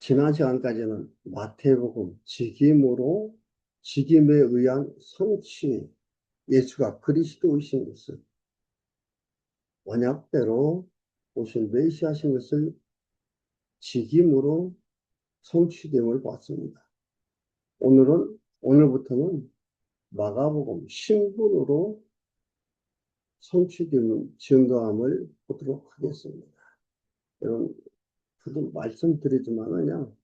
지난 시간까지는 마태복음 직임에 의한 성취, 예수가 그리스도이신 것을 언약대로 오신 메시아신 것을 직임으로 성취됨을 봤습니다. 오늘부터는 마가복음 신분으로 성취되는 증거함을 보도록 하겠습니다. 여러분, 저도 말씀드리지만은요,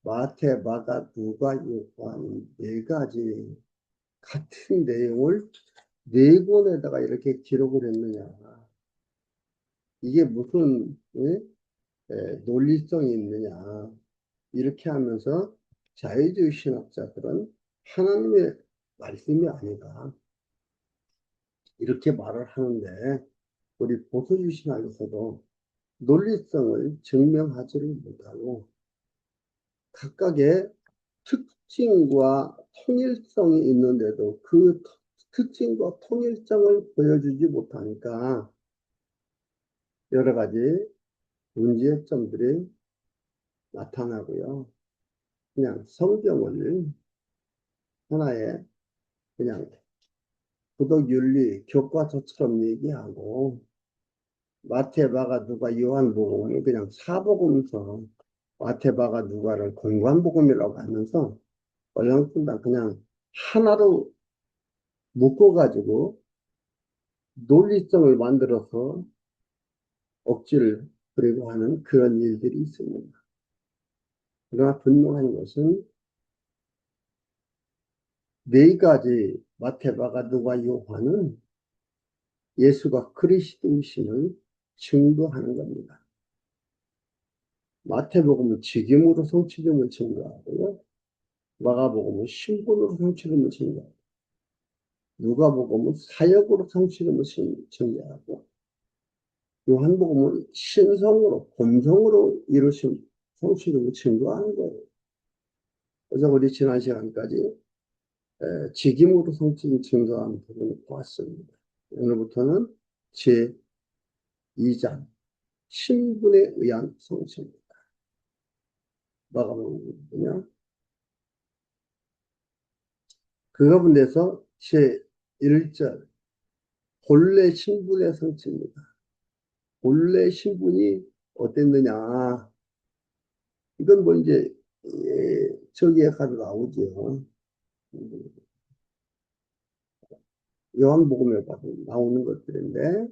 마태, 마가, 누가, 요한 네 가지 같은 내용을 네 권에다가 이렇게 기록을 했느냐. 이게 무슨 논리성이 있느냐. 이렇게 하면서 자유주의 신학자들은 하나님의 말씀이 아니다. 이렇게 말을 하는데 우리 보수주의 신학에서도 논리성을 증명하지를 못하고 각각의 특징과 통일성이 있는데도 그 특징과 통일성을 보여주지 못하니까 여러 가지 문제점들이 나타나고요. 그냥 성경을 하나의 그냥 구독 윤리 교과서처럼 얘기하고 마태, 마가, 누가, 요한복음을 그냥 사복음서 마태, 마가, 누가를 공관복음이라고 하면서 얼렁뚱땅 그냥 하나로 묶어가지고 논리성을 만들어서 억지를 부리고 하는 그런 일들이 있습니다. 그러나 분명한 것은 네 가지 마태, 마가, 누가, 요한은 예수가 그리스도이심을 증거하는 겁니다. 마태복음은 직임으로 성취됨을 증거하고요. 마가복음은 신분으로 성취됨을 증거하고 누가복음은 사역으로 성취됨을 증거하고 요한복음은 신성으로 본성으로 이루신 성취됨을 증거하는 거예요. 그래서 우리 지난 시간까지 직임으로 성취를 증거하는 부분을 보았습니다. 오늘부터는 제2장 신분에 의한 성취입니다. 마가복음은요. 그 가운데서 제1절 본래 신분의 성취입니다. 본래 신분이 어땠느냐. 이건 뭐 이제 저기에 가도 나오죠. 요한복음에 봐도 나오는 것들인데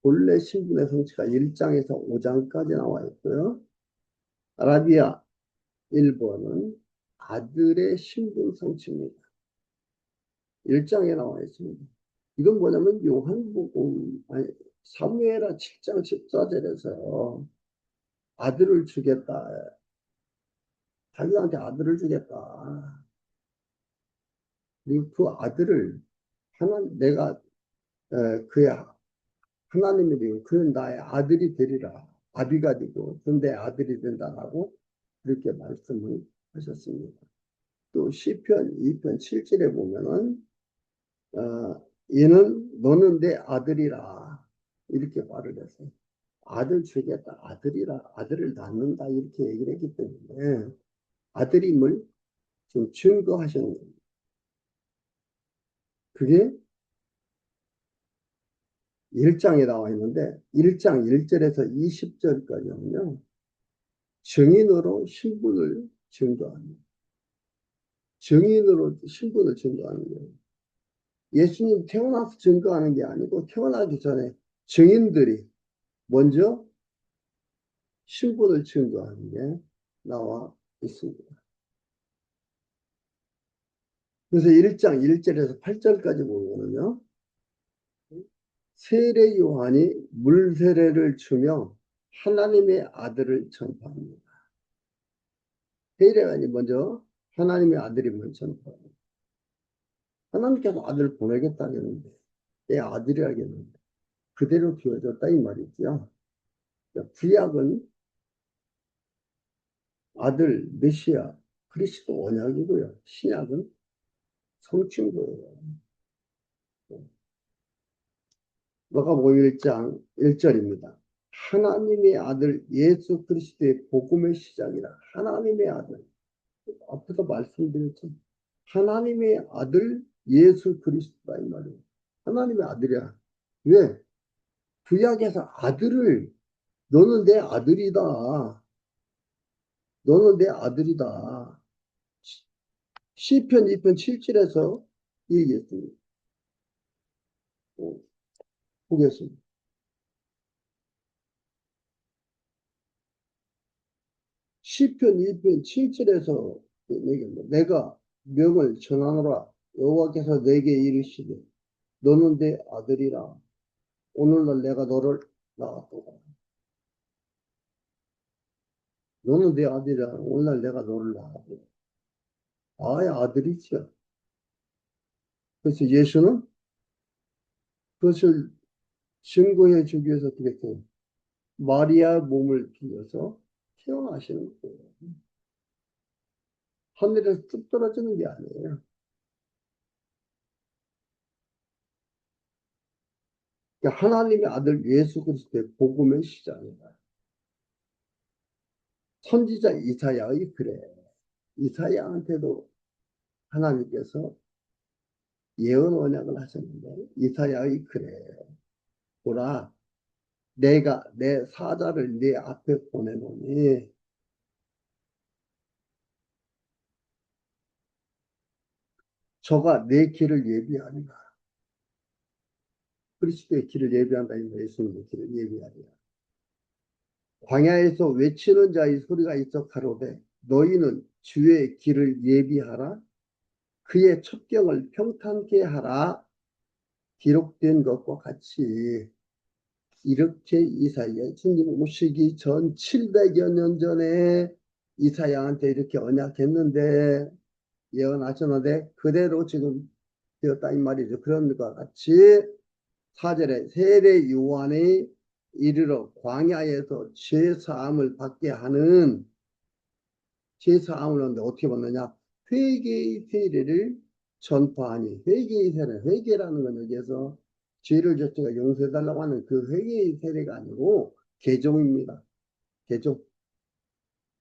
본래 신분의 성취가 1장에서 5장까지 나와 있고요. 아라비아 1번은 아들의 신분 성취입니다. 1장에 나와 있습니다. 이건 뭐냐면 요한복음 사무엘하 7장 14절에서 아들을 주겠다. 자기한테 아들을 주겠다. 그리고 그 아들을 내가 그의 하나님이 되고 그는 나의 아들이 되리라. 아비가 되고 그는 내 아들이 된다라고 그렇게 말씀을 하셨습니다. 또 시편 2편 7절에 보면은 너는 내 아들이라 이렇게 말을 했어요. 아들 주겠다, 아들이라, 아들을 낳는다 이렇게 얘기를 했기 때문에 아들임을 좀 증거하시는 겁니다. 그게 1장에 나와 있는데 1장 1절에서 20절까지는요. 증인으로 신분을 증거합니다. 증인으로 신분을 증거하는 거예요. 예수님 태어나서 증거하는 게 아니고 태어나기 전에 증인들이 먼저 신분을 증거하는 게 나와 있습니다. 그래서 1장 1절에서 8절까지 보면요. 세례 요한이 물 세례를 주며 하나님의 아들을 전파합니다. 세례 요한이 먼저 하나님의 아들임을 전파합니다. 하나님께서 아들을 보내겠다겠는데 내 아들이라겠는데 그대로 되어졌다 이 말이죠. 구약은 아들 메시아 그리스도 언약이고요. 신약은 성취인 거예요. 마가복음 1장 1절입니다. 하나님의 아들 예수 그리스도의 복음의 시작이라. 하나님의 아들. 앞에서 말씀드렸죠. 하나님의 아들 예수 그리스도다 이 말이에요. 하나님의 아들이야. 왜? 구약에서 아들을 너는 내 아들이다. 너는 내 아들이다. 시편 2편 7절에서 얘기했습니다. 보겠습니다. 시편 2편 7절에서 내가 명을 전하노라. 여호와께서 내게 이르시되 너는 내 아들이라. 오늘날 내가 너를 낳았도다. 너는 내 아들이라. 오늘날 내가 너를 낳았도다. 아예 아들이죠. 그래서 예수는 그것을 증거해 주기 위해서 어떻게 했어요? 마리아 몸을 빌려서 태어나시는 거예요. 하늘에서 뚝 떨어지는 게 아니에요. 그러니까 하나님의 아들 예수 그리스도의 복음의 시작이다. 선지자 이사야의 그래. 이사야한테도 하나님께서 예언 언약을 하셨는데 이사야의 그래. 보라, 내가 내 사자를 네 앞에 보내노니 저가 내 길을 예비하리라. 그리스도의 길을 예비한다. 예수님의 길을 예비하리라. 광야에서 외치는 자의 소리가 있어 가로되 너희는 주의 길을 예비하라. 그의 첩경을 평탄케 하라. 기록된 것과 같이 이렇게 이사야 주님 오시기 전 700여 년 전에 이사야한테 이렇게 언약했는데 예언하셨는데 그대로 지금 되었다 이 말이죠. 그런 것과 같이 4절에 세례 요한이 이르러 광야에서 죄사함을 받게 하는 죄사함을 하는데 어떻게 받느냐? 회개의 세례를 전파하니 회개의 세례, 회개라는 건 여기에서 죄를 졌으니까 용서해달라고 하는 그 회개의 세례가 아니고 개종입니다. 개종.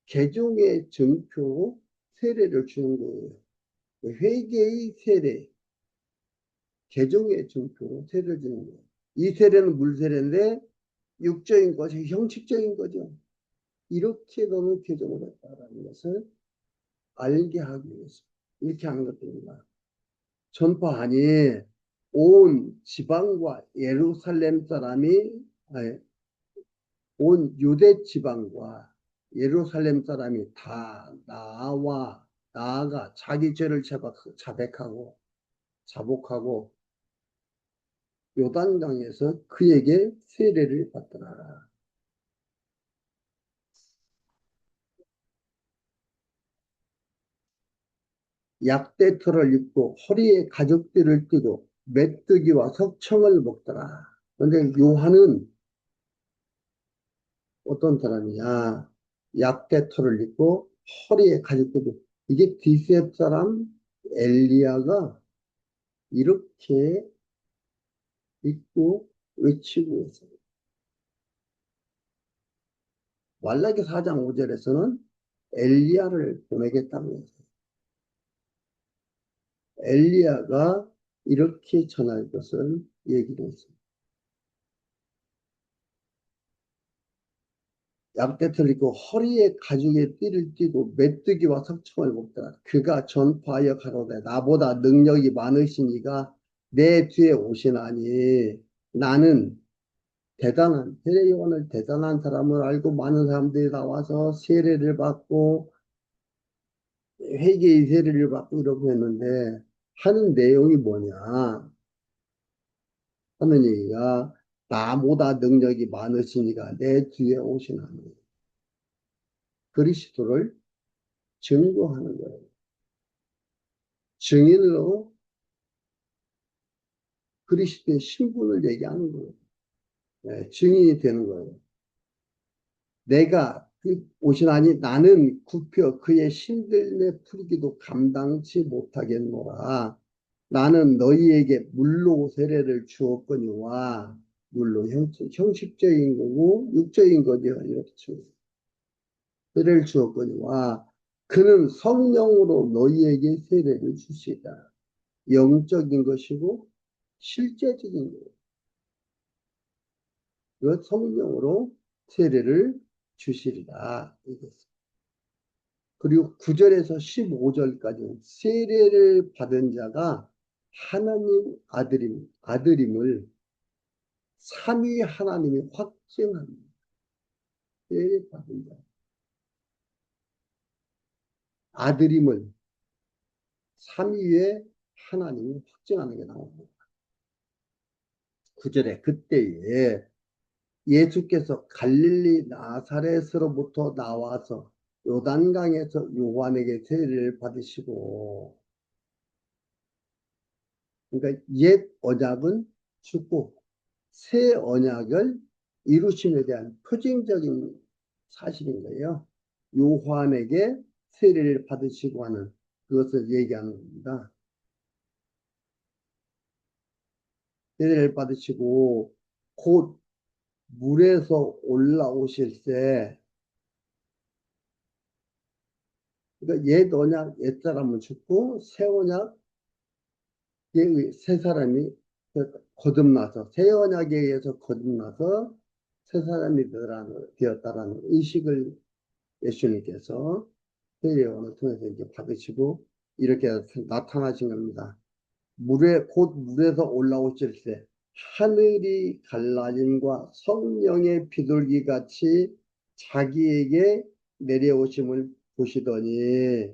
개종의 증표로 세례를 주는 거예요. 회개의 세례, 개종의 증표로 세례를 주는 거예요. 이 세례는 물세례인데 육적인 것이 형식적인 거죠. 이렇게 너는 개종을 했다라는 것을 알게 하기 위해서 이렇게 하는 것들입니다. 전파하니 온 지방과 예루살렘 사람이 온 유대 지방과 예루살렘 사람이 다 나아가 자기 죄를 자백하고 자복하고 요단강에서 그에게 세례를 받더라. 약대털을 입고 허리에 가죽띠를 띠고 메뚜기와 석청을 먹더라. 그런데 요한은 어떤 사람이냐? 약대털을 입고 허리에 가죽띠를 이게 디셉 사람 엘리야가 이렇게 입고 외치고 있어요. 말라기 4장 5절에서는 엘리야를 보내겠다고 했어요. 엘리야가 이렇게 전할 것을 얘기를 했어요. 양떼털 입고 허리에 가죽의 띠를 띠고 메뚜기와 석청을 먹더라. 그가 전파하여 가로되 나보다 능력이 많으신 이가 내 뒤에 오시나니 나는 대단한 세례 요한을 대단한 사람을 알고 많은 사람들이 나와서 세례를 받고 회개의 세례를 받고 이러고 했는데 하는 내용이 뭐냐 하는 얘기가 나보다 능력이 많으시니까 내 뒤에 오시나니 그리스도를 증거하는 거예요. 증인으로 그리스도의 신분을 얘기하는 거예요. 네, 증인이 되는 거예요. 내가 오시나니 나는 굽혀 그의 신들매 풀기도 감당치 못하겠노라. 나는 너희에게 물로 세례를 주었거니와 물론 형식적인 거고 육적인 거죠. 이렇게 세례를 주었거니와 그는 성령으로 너희에게 세례를 주시다. 영적인 것이고 실제적인 거예요. 그 성령으로 세례를 주시리라. 그리고 9절에서 15절까지 세례를 받은 자가 하나님 아들임을 삼위 하나님이 확증합니다. 세례 받은 자. 아들임을 삼위의 하나님이 확증하는 게 나옵니다. 9절에 그때에 예수께서 갈릴리 나사렛으로부터 나와서 요단강에서 요한에게 세례를 받으시고, 그러니까 옛 언약은 죽고 새 언약을 이루심에 대한 표징적인 사실인 거예요. 요한에게 세례를 받으시고 하는 그것을 얘기하는 겁니다. 세례를 받으시고 곧 물에서 올라오실 때, 그러니까 옛 언약 옛 사람은 죽고 새 언약 새 사람이 거듭나서 새 언약에 의해서 거듭나서 새 사람이 되었다라는 의식을 예수님께서 세례요한을 통해서 이제 받으시고 이렇게 나타나신 겁니다. 곧 물에서 올라오실 때 하늘이 갈라짐과 성령의 비둘기 같이 자기에게 내려오심을 보시더니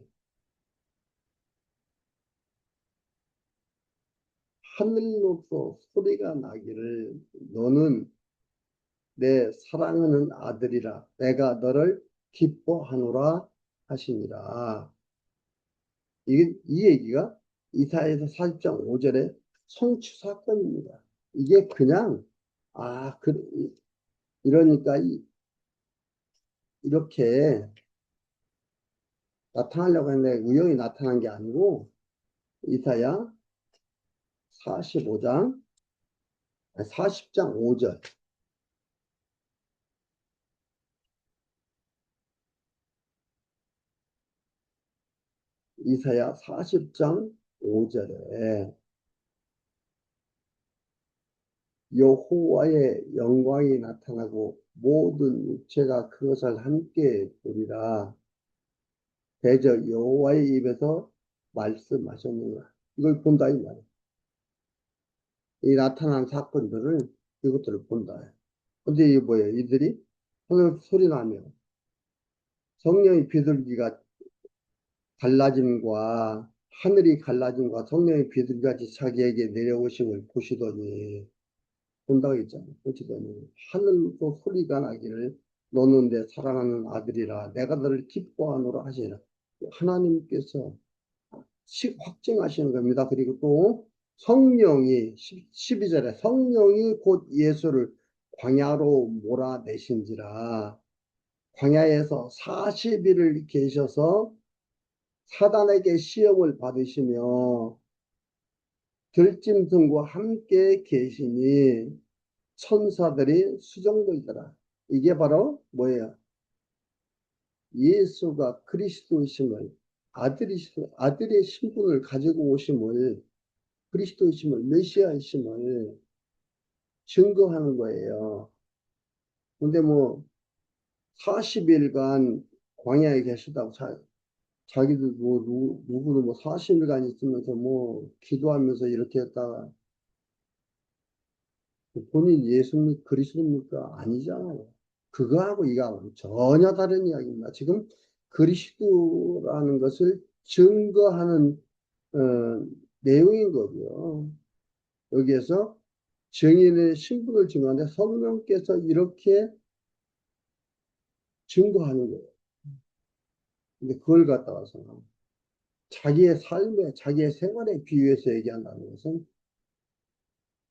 하늘로서 소리가 나기를 너는 내 사랑하는 아들이라 내가 너를 기뻐하노라 하시니라. 이 얘기가 이사야서 40장 5절의 성취 사건입니다. 이게 그냥 이러니까 이렇게 나타나려고 했는데 우연히 나타난 게 아니고 이사야 45장 40장 5절 이사야 40장 5절에 여호와의 영광이 나타나고 모든 육체가 그것을 함께 보리라. 대저 여호와의 입에서 말씀하셨느니라. 이걸 본다 이 말이야. 이 나타난 사건들을 이것들을 본다. 근데 이게 뭐예요? 이들이 하늘 소리 나며 성령의 비둘기가 갈라짐과 하늘이 갈라짐과 성령의 비둘기같이 자기에게 내려오심을 보시더니 본다고 했잖아요. 보시더니 하늘도 소리가 나기를 너는 내 사랑하는 아들이라 내가 너를 기뻐하노라 하시니라. 하나님께서 확증하시는 겁니다. 그리고 또 성령이 12절에 성령이 곧 예수를 광야로 몰아내신지라. 광야에서 40일을 계셔서 사단에게 시험을 받으시며 들짐승과 함께 계시니 천사들이 수종들더라. 이게 바로 뭐예요? 예수가 그리스도이심을 아들의 신분을 가지고 오심을 그리스도이심을 메시아이심을 증거하는 거예요. 근데 뭐 40일간 광야에 계시다고 자기들 뭐 누구는 뭐 40일간 있으면서 뭐 기도하면서 이렇게 했다가 본인 예수님 그리스도입니까? 아니잖아요. 그거하고 이거하고 전혀 다른 이야기입니다. 지금 그리스도라는 것을 증거하는 어, 내용인 거고요. 여기에서 증인의 신분을 증거하는데 성령께서 이렇게 증거하는 거예요. 근데 그걸 갖다가서 자기의 삶에, 자기의 생활에 비유해서 얘기한다는 것은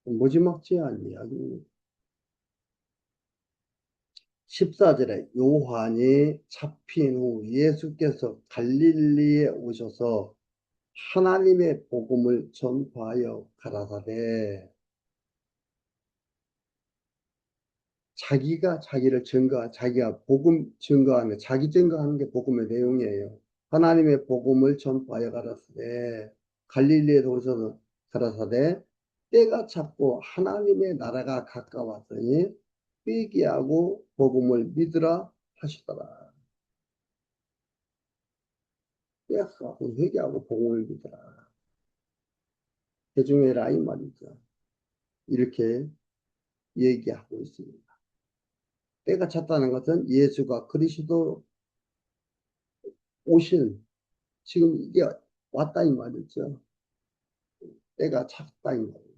무지막지한 이야기입니다. 14절에 요한이 잡힌 후 예수께서 갈릴리에 오셔서 하나님의 복음을 전파하여 가라사대 자기가 자기를 자기가 복음 증거하는, 자기 증거하는 게 복음의 내용이에요. 하나님의 복음을 전파하여 가라사대, 갈릴리에 오셔서 가라사대, 때가 찼고 하나님의 나라가 가까웠으니 회개하고 복음을 믿으라 하시더라. 때가 찼고 회개하고 복음을 믿으라. 대중회라 이 말이죠. 이렇게 얘기하고 있습니다. 때가 찼다는 것은 예수가 그리스도 오실, 지금 이게 왔다 이 말이죠. 때가 찼다 이 말이에요.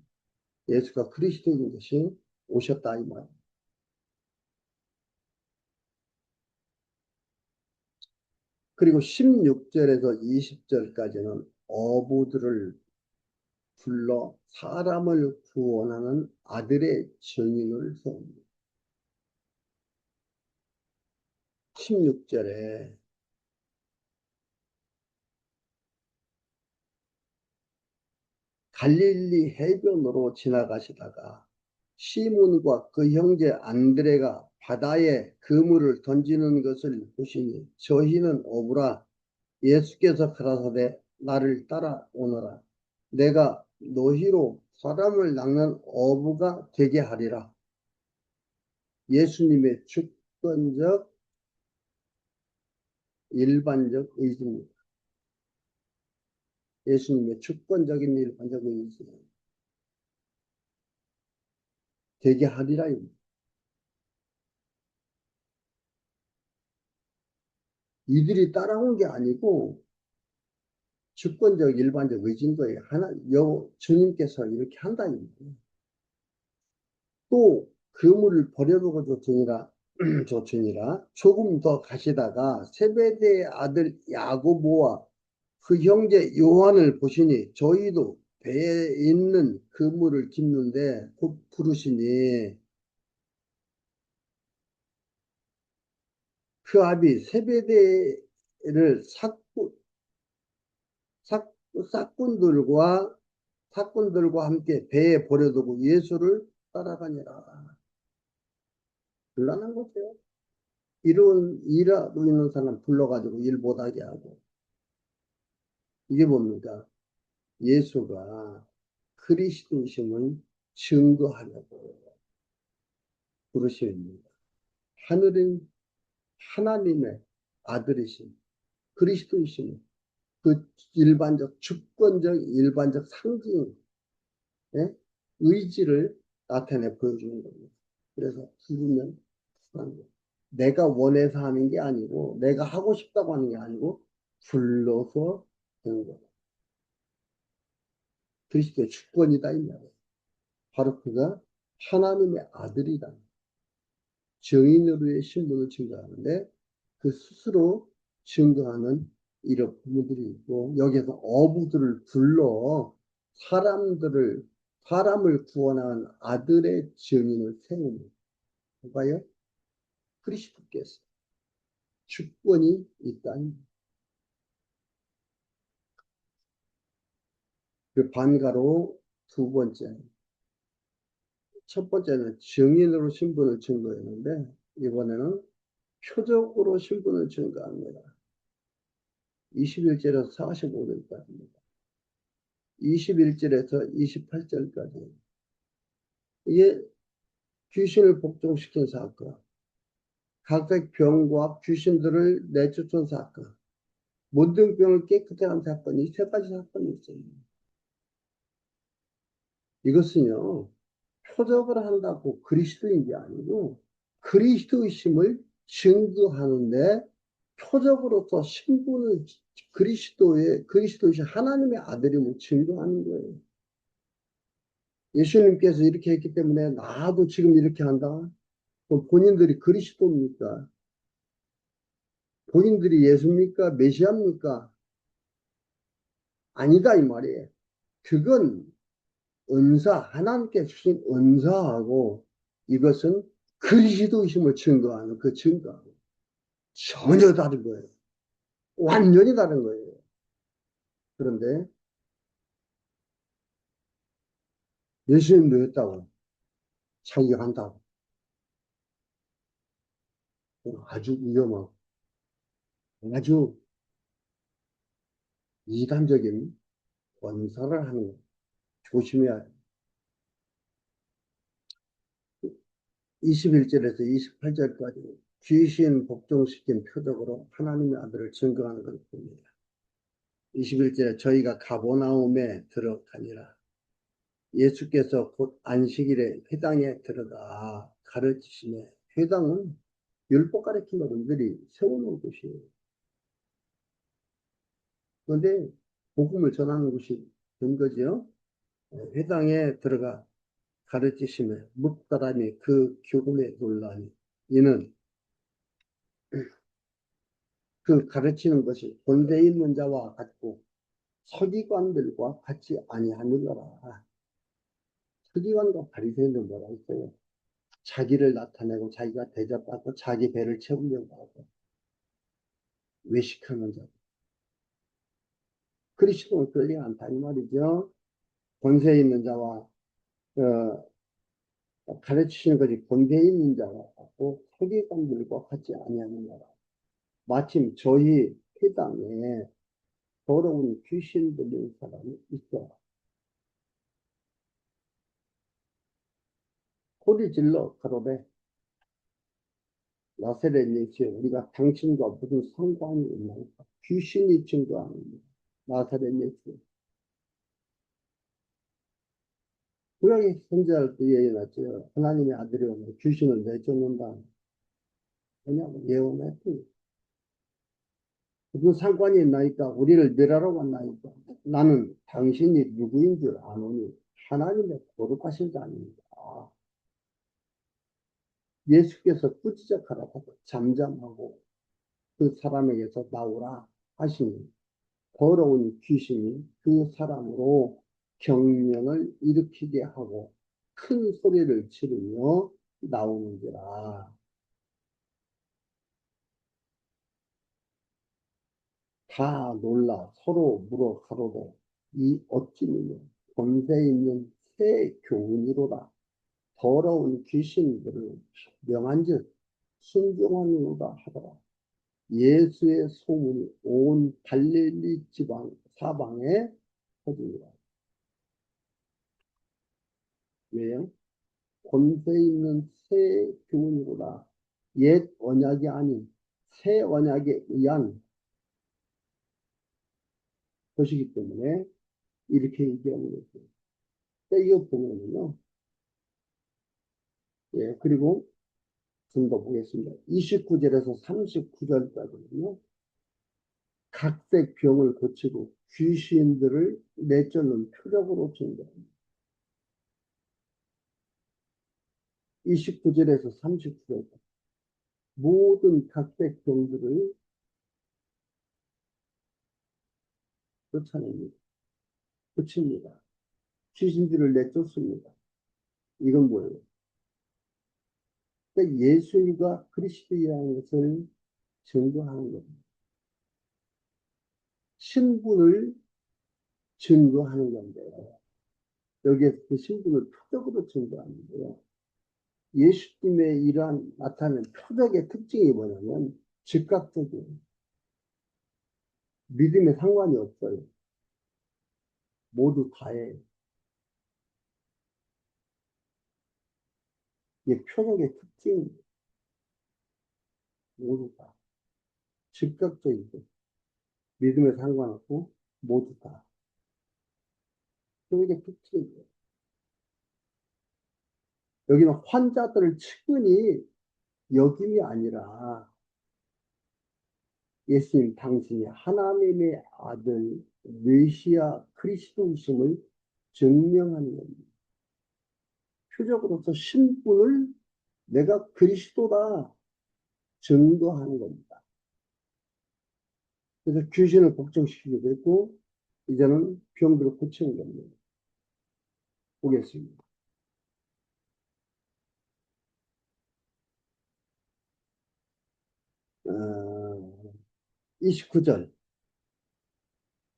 예수가 그리스도인 것이 오셨다 이 말이에요. 그리고 16절에서 20절까지는 어부들을 불러 사람을 구원하는 아들의 증인을 세웁니다. 16절에 갈릴리 해변으로 지나가시다가 시몬과 그 형제 안드레가 바다에 그물을 던지는 것을 보시니 저희는 어부라. 예수께서 가라사대 나를 따라오너라. 내가 너희로 사람을 낚는 어부가 되게 하리라. 예수님의 주권적 일반적 의지입니다. 예수님의 주권적인 일반적 의지. 되게 하리라. 이들이 따라온 게 아니고 주권적 일반적 의지인 거예요. 주님께서 이렇게 한다는 거예요. 또 그물을 버려두고 좋으니라 조금 더 가시다가 세베대의 아들 야고보와 그 형제 요한을 보시니 저희도 배에 있는 그물을 깁는데 곧 부르시니 그 아비 세베대를 삭- 삭군들과 사꾼들과 함께 배에 버려두고 예수를 따라가니라. 곤란한 거죠. 일하고 있는 사람 불러가지고 일 못하게 하고. 이게 뭡니까? 예수가 그리스도심을 증거하려고 부르십니다. 하늘은 하나님의 아들이신 그리스도이신 그 주권적 일반적 상징, 예? 의지를 나타내 보여주는 겁니다. 그래서 부르면 하는 거예요. 내가 원해서 하는 게 아니고 내가 하고 싶다고 하는 게 아니고 불러서 되는 거예요. 그리스도의 주권이다 이 말이에요. 바로 그가 하나님의 아들이다. 증인으로의 신분을 증거하는데 그 스스로 증거하는 이런 부분들이 있고 여기서 어부들을 불러 사람들을 사람을 구원한 아들의 증인을 세우는 누가요? 그리스도께서 주권이 있다니. 그 반가로 두 번째, 첫 번째는 증인으로 신분을 증거했는데 이번에는 표적으로 신분을 증거합니다. 21절에서 45절까지입니다. 21절에서 28절까지. 이게 귀신을 복종시킨 사건, 각각 병과 귀신들을 내쫓은 사건, 모든 병을 깨끗게 한 사건이 세 가지 사건이 있어요. 이것은요, 표적을 한다고 그리스도인 게 아니고 그리스도이심을 증거하는데 표적으로서 신분을 그리스도이신 하나님의 아들임을 증거하는 거예요. 예수님께서 이렇게 했기 때문에 나도 지금 이렇게 한다. 그럼 본인들이 그리스도입니까? 본인들이 예수입니까? 메시아입니까? 아니다 이 말이에요. 그건 하나님께 주신 은사하고 이것은 그리스도이심을 증거하는 그 증거하고 전혀 다른 거예요. 완전히 다른 거예요. 그런데 예수님도 했다고 자기가 한다고. 아주 위험하고 아주 이단적인 권사를 하는 거 조심해야 해요. 21절에서 28절까지 귀신 복종시킨 표적으로 하나님의 아들을 증거하는 것을 봅니다. 21절에 저희가 가버나움에 들어가니라. 예수께서 곧 안식일에 회당에 들어가 가르치시며, 회당은 율법 가르치는 분들이 세워놓은 곳이에요. 그런데 복음을 전하는 곳이 된 거죠. 회당에 들어가 가르치시며 뭇 사람이 그 교훈에 놀라니, 이는 그 가르치는 것이 본래 있는 자와 같고 서기관들과 같이 아니하느니라. 서기관과 바리새인들 뭐라 했어요? 자기를 나타내고 자기가 대접받고 자기 배를 채우려고 하고 외식하는 자. 그리스도는 그러지 않다 이 말이죠. 권세 있는 자와 가르치시는 것이 본세 있는 자와 같고 서기관들과 같이 아니하느니라. 마침 저희 회당에 더러운 귀신 들린 사람이 있어. 소리 질러 가로되 나사렛 예수여, 우리가 당신과 무슨 상관이 있나이까? 귀신이 증거하는 나사렛 예수. 구약의 선지자를 때 예언했죠. 하나님의 아들이 오면 귀신을 내쫓는다. 왜냐하면 예언했지. 무슨 상관이 있나이까? 우리를 멸하러 왔나이까? 나는 당신이 누구인 줄 아노니 하나님의 거룩하신 자입니다. 예수께서 꾸짖어가라고 잠잠하고 그 사람에게서 나오라 하시니 더러운 귀신이 그 사람으로 경련을 일으키게 하고 큰 소리를 지르며 나오는지라. 다 놀라 서로 물어 가로되 이 어찌미며 권세 있는 새 교훈이로다. 더러운 귀신들을 명한즉 순종하는가 하더라. 예수의 소문이 온 갈릴리 지방 사방에 퍼집니다. 왜요? 권세 있는 새 교훈이로다. 옛 언약이 아닌 새 언약에 의한 것이기 때문에 이렇게 얘기하는 거죠. 이거 보면요. 예, 그리고 좀 더 보겠습니다. 29절에서 39절까지는요. 각색 병을 고치고 귀신들을 내쫓는 표적으로 증거합니다. 29절에서 39절까지 모든 각색 병들을 쫓아냅니다. 고칩니다. 귀신들을 내쫓습니다. 이건 뭐예요? 그러니까 예수가 그리스도라는 것을 증거하는 겁니다. 신분을 증거하는 건데요. 여기에서 그 신분을 표적으로 증거하는데요. 예수님의 이러한 나타나는 표적의 특징이 뭐냐면 즉각적이에요. 믿음에 상관이 없어요. 모두 다예요. 이게 표적의 특징입니다. 모두 다. 즉각적이고 믿음에 상관없고 모두 다. 표적의 특징이에요. 여기는 환자들을 측은히 여김이 아니라 예수님 당신이 하나님의 아들 메시아 그리스도이심을 증명하는 겁니다. 표적으로서 신분을 내가 그리스도다 증거하는 겁니다. 그래서 귀신을 복종시키게 됐고 이제는 병들을 고치는 겁니다. 보겠습니다. 29절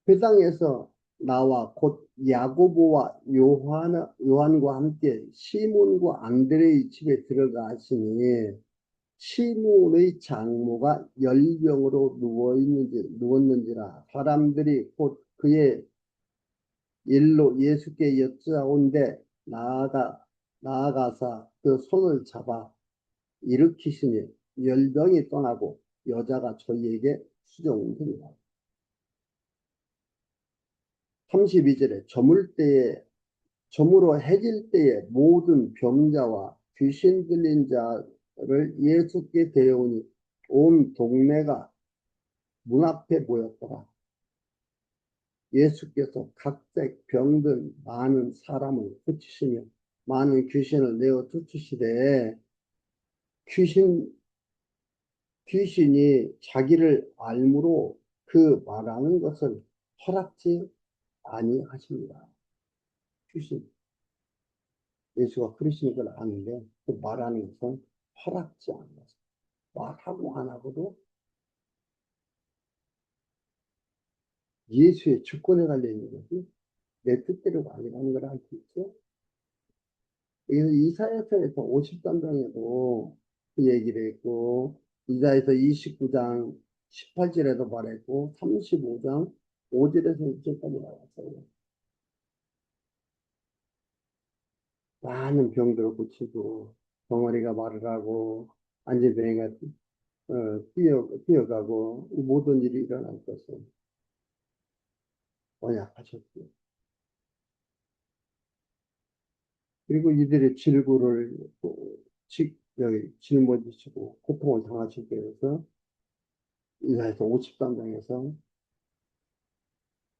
회당에서 나와 곧 야고보와 요한과 함께 시몬과 안드레의 집에 들어가시니 시몬의 장모가 열병으로 누웠는지라 사람들이 곧 그의 일로 예수께 여짜온데 나아가사 그 손을 잡아 일으키시니 열병이 떠나고 여자가 저희에게 수종됩니다. 32절에 저물어 해질 때에 모든 병자와 귀신 들린 자를 예수께 데려오니 온 동네가 문 앞에 모였더라. 예수께서 각색 병든 많은 사람을 고치시며 많은 귀신을 내어 쫓으시되 귀신, 귀신이 자기를 알므로 그 말하는 것을 허락지 아니하십니다. 귀신. 예수가 그러신 걸 아는데 그 말하는 것은 허락지 않았어요. 말하고 안 하고도 예수의 주권에 달려있는 것이 내 뜻대로 아니라는 걸 알 수 있죠. 그래서 이사야서에서 53장에도 그 얘기를 했고 이사야서 29장 18절에도 말했고 35장 5절에서 6절까지 나왔어요. 많은 병들을 고치고 덩어리가 말을 하고 안진뱅이가 뛰어가고 모든 일이 일어날 것을 언약하셨고요. 그리고 이들의 질고를 짊어지시고 고통을 당하실 때에서 이사야서 53장에서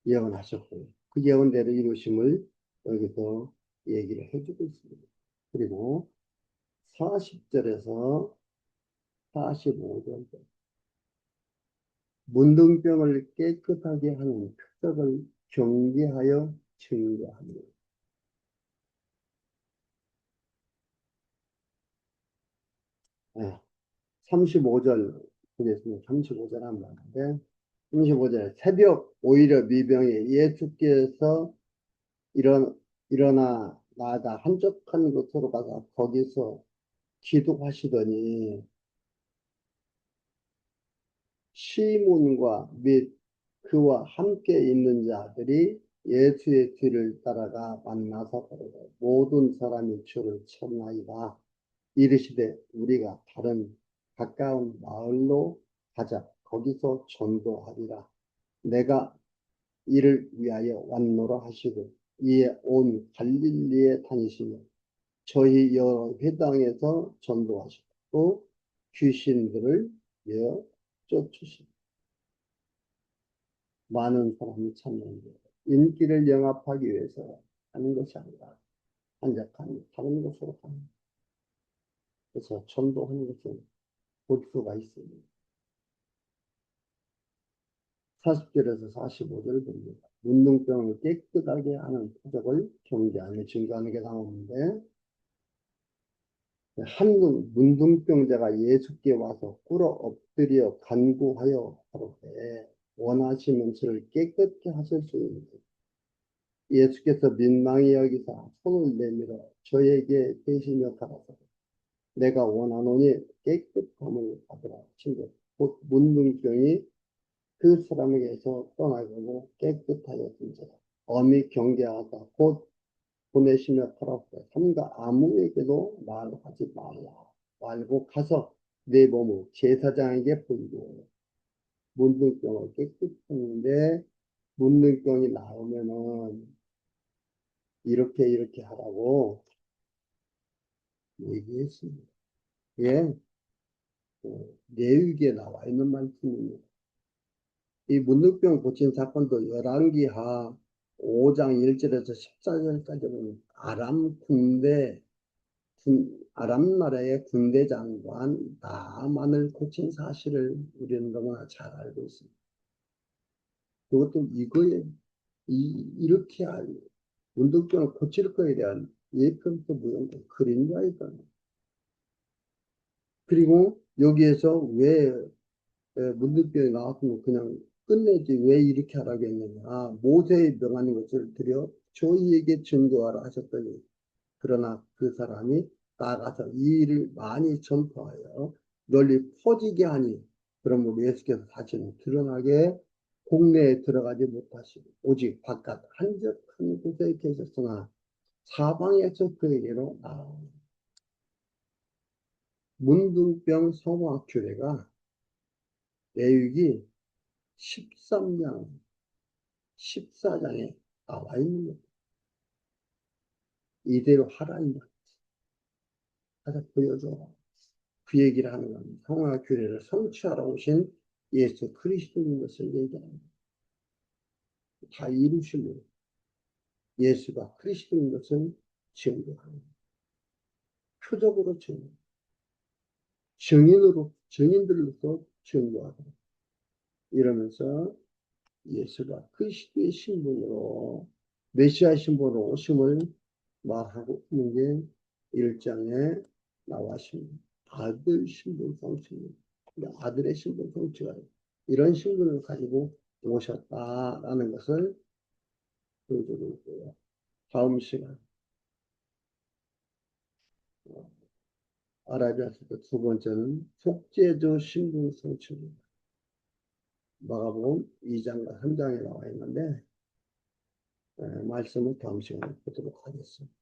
예언하셨고요. 그 예언대로 이루심을 여기서 얘기를 해주고 있습니다. 그리고 40절에서 45절 문둥병을 깨끗하게 하는 표적을 경계하여 증거합니다. 35절 보겠습니다. 35절 한번 하는데 35절 새벽 오히려 미병에 예수께서 일어나 나가 한적한 곳으로 가서 거기서 기도하시더니 시몬과 및 그와 함께 있는 자들이 예수의 뒤를 따라가 만나서 모든 사람이 주를 찾나이다. 이르시되 우리가 다른 가까운 마을로 가자. 거기서 전도하리라. 내가 이를 위하여 왔노라 하시고 이에 온 갈릴리에 다니시며 저희 여러 회당에서 전도하시고 귀신들을 내어 쫓으시고 많은 사람이 찾는데 인기를 영합하기 위해서 하는 것이 아니라 한적한 다른 곳으로 가는 그래서 전도하는 것은 볼 수가 있습니다. 40절에서 45절을 봅니다. 문둥병을 깨끗하게 하는 표적을 경계하며 증거하는 게 나오는데 한 문둥병자가 예수께 와서 꿇어 엎드려 간구하여 하루되 원하시면 저를 깨끗게 하실 수 있는 예수께서 민망히 여기사 손을 내밀어 저에게 대시며 가라사대 내가 원하노니 깨끗함을 받으라 친구 곧 문둥병이 그 사람에게서 떠나고 깨끗하였은지라 엄히 경계하다 곧 보내시며 가라사대 삼가 아무에게도 말하지 말고 가서 내 몸을 제사장에게 보이고 문둥병을 깨끗이 했는데 문둥병이 나오면은 이렇게 하라고 얘기했습니다. 예, 내위기에 나와 있는 말씀입니다. 이 문둥병 고친 사건도 열왕기하 5장 1절에서 14절까지 보면 아람 나라의 군대 장관 나만을 고친 사실을 우리는 너무나 잘 알고 있습니다. 그것도 이렇게 문둥병을 고칠 거에 대한 예표부터 무용도 그림자이다. 그리고 여기에서 왜 문둥병이 나왔으면 그냥 끝내지 왜 이렇게 하라고 했느냐. 모세의 명하는 것을 드려 저희에게 증거하라 하셨더니 그러나 그 사람이 나가서 이 일을 많이 전파하여 널리 퍼지게 하니 그러므로 예수께서 다시는 드러나게 국내에 들어가지 못하시고 오직 바깥 한적한 곳에 계셨으나 사방에서 그에게로 나아 문둥병 성화규례가 레위기 13장 14장에 나와 있는 것. 이대로 하라 이 말. 하자 보여줘. 그 얘기를 하는 겁니다. 성화규례를 성취하러 오신 예수 그리스도인 것을 얘기합니다. 다 이루시고 예수가 그리스도인 것을 증거합니다. 표적으로 증거, 증인들로서 증거하고 이러면서 예수가 그리스도의 신분으로 메시아 신분으로 오심을 말하고 있는 게 1장에 나와 있습니다. 아들 신분 성취입니다. 아들의 신분 성취가 이런 신분을 가지고 오셨다라는 것을 보여주고 있고요. 다음 시간 아라비아서 두 번째는 속죄주 신분 성취입니다. 마가복음 2장과 3장에 나와 있는데 말씀을 다음 시간에 보도록 하겠습니다.